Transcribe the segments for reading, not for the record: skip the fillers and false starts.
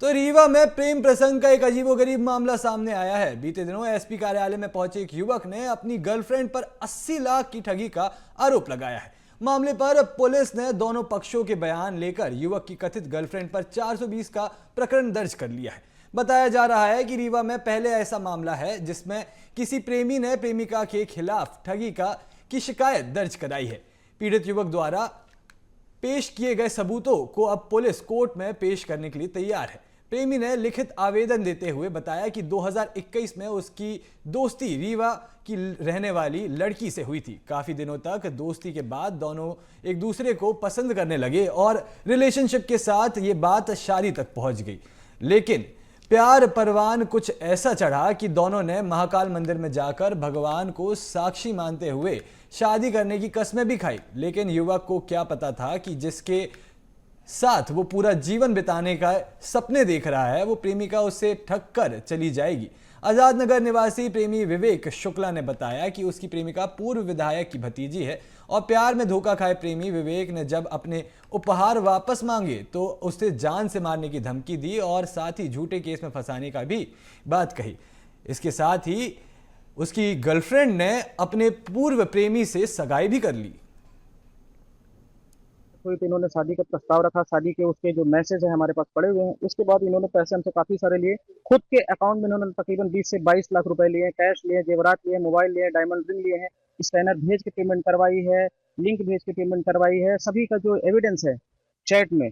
तो रीवा में प्रेम प्रसंग का एक अजीबोगरीब मामला सामने आया है। बीते दिनों एसपी कार्यालय में पहुंचे एक युवक ने अपनी गर्लफ्रेंड पर 80 लाख की ठगी का आरोप लगाया है। मामले पर पुलिस ने दोनों पक्षों के बयान लेकर युवक की कथित गर्लफ्रेंड पर 420 का प्रकरण दर्ज कर लिया है। बताया जा रहा है कि रीवा में पहले ऐसा मामला है जिसमें किसी प्रेमी ने प्रेमिका के खिलाफ ठगी की शिकायत दर्ज कराई है। पीड़ित युवक द्वारा पेश किए गए सबूतों को अब पुलिस कोर्ट में पेश करने के लिए तैयार है। प्रेमी ने लिखित आवेदन देते हुए बताया कि 2021 में उसकी दोस्ती रीवा की रहने वाली लड़की से हुई थी। काफी दिनों तक दोस्ती के बाद दोनों एक दूसरे को पसंद करने लगे और रिलेशनशिप के साथ ये बात शादी तक पहुंच गई, लेकिन प्यार परवान कुछ ऐसा चढ़ा कि दोनों ने महाकाल मंदिर में जाकर भगवान को साक्षी मानते हुए शादी करने की कस्में भी खाई। लेकिन युवक को क्या पता था कि जिसके साथ वो पूरा जीवन बिताने का सपने देख रहा है वो प्रेमिका उससे ठग कर चली जाएगी। आजाद नगर निवासी प्रेमी विवेक शुक्ला ने बताया कि उसकी प्रेमिका पूर्व विधायक की भतीजी है और प्यार में धोखा खाए प्रेमी विवेक ने जब अपने उपहार वापस मांगे तो उसे जान से मारने की धमकी दी और साथ ही झूठे केस में फंसाने का भी बात कही। इसके साथ ही उसकी गर्लफ्रेंड ने अपने पूर्व प्रेमी से सगाई भी कर ली। हुई तो इन्होंने शादी का प्रस्ताव रखा, शादी के उसके जो मैसेज है हमारे पास पड़े हुए हैं। उसके बाद इन्होंने पैसे हमसे काफी सारे लिए, खुद के अकाउंट में इन्होंने तकरीबन 20 से 22 लाख रुपए लिए, कैश लिए, जेवरात लिए, मोबाइल लिए, डायमंड रिंग लिए हैं, स्कैनर भेज के पेमेंट करवाई है, लिंक भेज के पेमेंट करवाई है। सभी का जो एविडेंस है चैट में,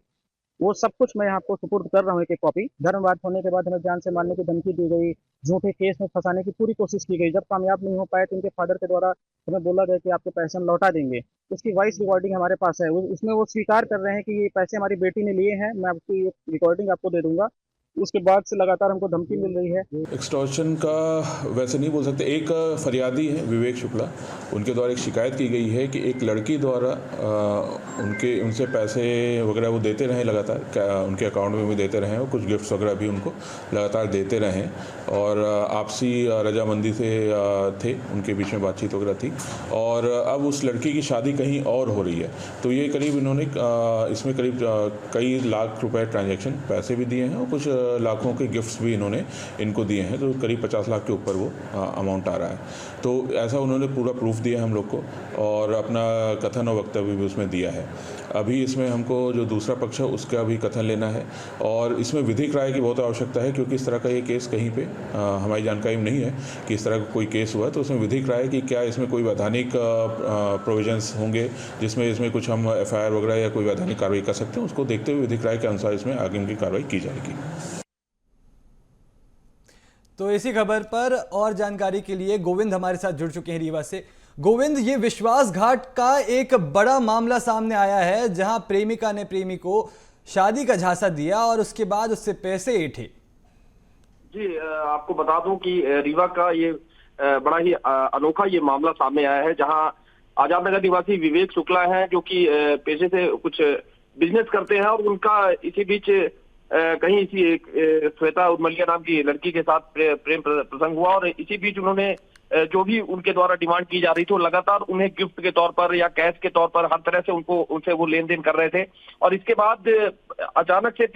वो सब कुछ मैं आपको सुपुर्द कर रहा हूँ एक कॉपी। धर्मवाद होने के बाद हमें जान से मारने की धमकी दी गई, झूठे केस में फंसाने की पूरी कोशिश की गई। जब कामयाब नहीं हो पाए तो इनके फादर के द्वारा हमें बोला गया कि आपके पैसे हम लौटा देंगे। उसकी वॉइस रिकॉर्डिंग हमारे पास है, उसमें वो स्वीकार कर रहे हैं कि ये पैसे हमारी बेटी ने लिए हैं। मैं आपकी रिकॉर्डिंग आपको दे दूंगा। उसके बाद से लगातार हमको धमकी मिल रही है। एक्सटॉर्शन का वैसे नहीं बोल सकते। एक फरियादी है विवेक शुक्ला, उनके द्वारा एक शिकायत की गई है कि एक लड़की द्वारा उनसे पैसे वगैरह वो देते रहे लगातार, उनके अकाउंट में भी देते रहे और कुछ गिफ्ट्स वगैरह भी उनको लगातार देते रहे और आपसी रजामंदी से थे, उनके बीच में बातचीत वगैरह थी और अब उस लड़की की शादी कहीं और हो रही है। तो ये करीब इन्होंने इसमें करीब कई लाख रुपए ट्रांजैक्शन पैसे भी दिए हैं और कुछ लाखों के गिफ्ट्स भी इन्होंने इनको दिए हैं, तो करीब 50 लाख के ऊपर वो अमाउंट आ रहा है। तो ऐसा उन्होंने पूरा प्रूफ दिया हम लोग को और अपना कथन और वक्तव्य भी उसमें दिया है। अभी इसमें हमको जो दूसरा पक्ष है उसका भी कथन लेना है और इसमें विधिक राय की बहुत आवश्यकता है, क्योंकि इस तरह का ये केस कहीं पे हमारी जानकारी में नहीं है कि इस तरह का कोई केस हुआ है। तो उसमें विधिक राय कि क्या इसमें कोई वैधानिक प्रोविजंस होंगे जिसमें इसमें कुछ हम FIR वगैरह या कोई वैधानिक कार्रवाई कर सकते हैं, उसको देखते हुए विधिक राय के अनुसार इसमें आगे की कार्रवाई की जाएगी। तो इसी खबर पर और जानकारी के लिए गोविंद हमारे साथ जुड़ चुके हैं रीवा से। गोविंद, ये विश्वासघात का एक बड़ा मामला सामने आया है जहां प्रेमिका ने प्रेमी को शादी का झांसा दिया और उसके बाद उससे पैसे ऐंठे। जी, आपको बता दूं कि रीवा का ये बड़ा ही अनोखा ये मामला सामने आया है, जहां आजाद नगर निवासी विवेक शुक्ला हैं जो कि पेशे से कुछ बिजनेस करते हैं और उनका इसी बीच कहीं इसी एक श्वेता उर्मलिया नाम की लड़की के साथ प्रेम प्रसंग हुआ और इसी बीच उन्होंने जो भी उनके द्वारा डिमांड की जा रही थी वो लगातार उन्हें गिफ्ट के तौर पर या कैश के तौर पर हर तरह से उनसे वो लेन देन कर रहे थे। और इसके बाद अचानक से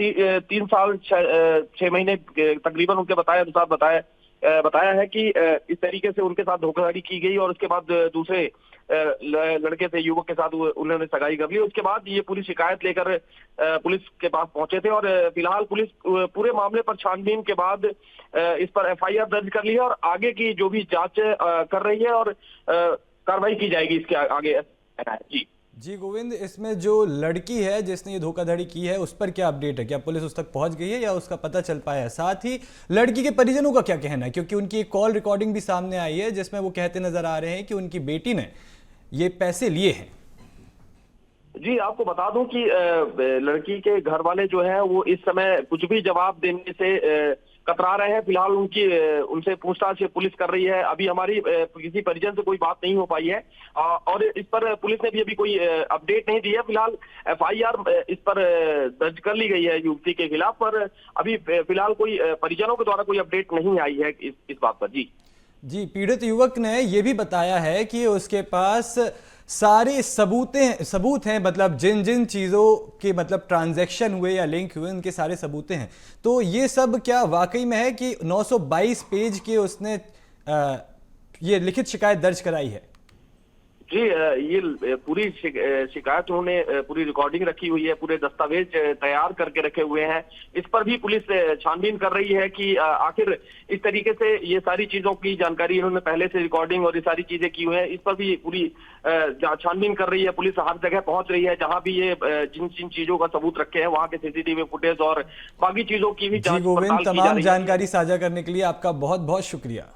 3 साल 6 महीने तकरीबन उनके बताया है कि इस तरीके से उनके साथ धोखाधड़ी की गई और उसके बाद दूसरे लड़के से, युवक के साथ उन्होंने सगाई कर ली। उसके बाद ये पूरी शिकायत लेकर पुलिस के पास पहुंचे थे और फिलहाल पुलिस पूरे मामले पर छानबीन के बाद इस पर FIR दर्ज कर ली है और आगे की जो भी जांच कर रही है और कार्रवाई की जाएगी इसके आगे। जी गोविंद, इसमें जो लड़की है जिसने ये धोखाधड़ी की है उस पर क्या अपडेट है? क्या पुलिस उस तक पहुंच गई है या उसका पता चल पाया है? साथ ही लड़की के परिजनों का क्या कहना है, क्योंकि उनकी एक कॉल रिकॉर्डिंग भी सामने आई है जिसमें वो कहते नजर आ रहे हैं कि उनकी बेटी ने ये पैसे लिए हैं। जी, आपको बता दूं कि लड़की के घर वाले जो है वो इस समय कुछ भी जवाब देने से कतरा रहे हैं। फिलहाल उनसे पूछताछ पुलिस कर रही है। अभी हमारी किसी परिजन से कोई बात नहीं हो पाई है और इस पर पुलिस ने भी अभी कोई अपडेट नहीं दी है। फिलहाल FIR इस पर दर्ज कर ली गई है युवती के खिलाफ, पर अभी फिलहाल कोई परिजनों के द्वारा कोई अपडेट नहीं आई है इस बात पर। जी, पीड़ित युवक ने यह भी बताया है कि उसके पास सारे सबूत हैं, मतलब जिन जिन चीज़ों के मतलब ट्रांजैक्शन हुए या लिंक हुए उनके सारे सबूत हैं। तो ये सब क्या वाकई में है कि 922 पेज के उसने ये लिखित शिकायत दर्ज कराई है? जी, ये पूरी शिकायत उन्होंने पूरी रिकॉर्डिंग रखी हुई है, पूरे दस्तावेज तैयार करके रखे हुए हैं। इस पर भी पुलिस छानबीन कर रही है कि आखिर इस तरीके से ये सारी चीजों की जानकारी इन्होंने पहले से रिकॉर्डिंग और ये सारी चीजें की हुई है। इस पर भी पूरी छानबीन कर रही है पुलिस। हर जगह पहुंच रही है जहां भी ये जिन जिन चीजों का सबूत रखे हैं वहां के सीसीटीवी फुटेज और बाकी चीजों की भी जी जांच गोविंद, पड़ताल की जा तमाम रही है। जानकारी साझा करने के लिए आपका बहुत बहुत शुक्रिया।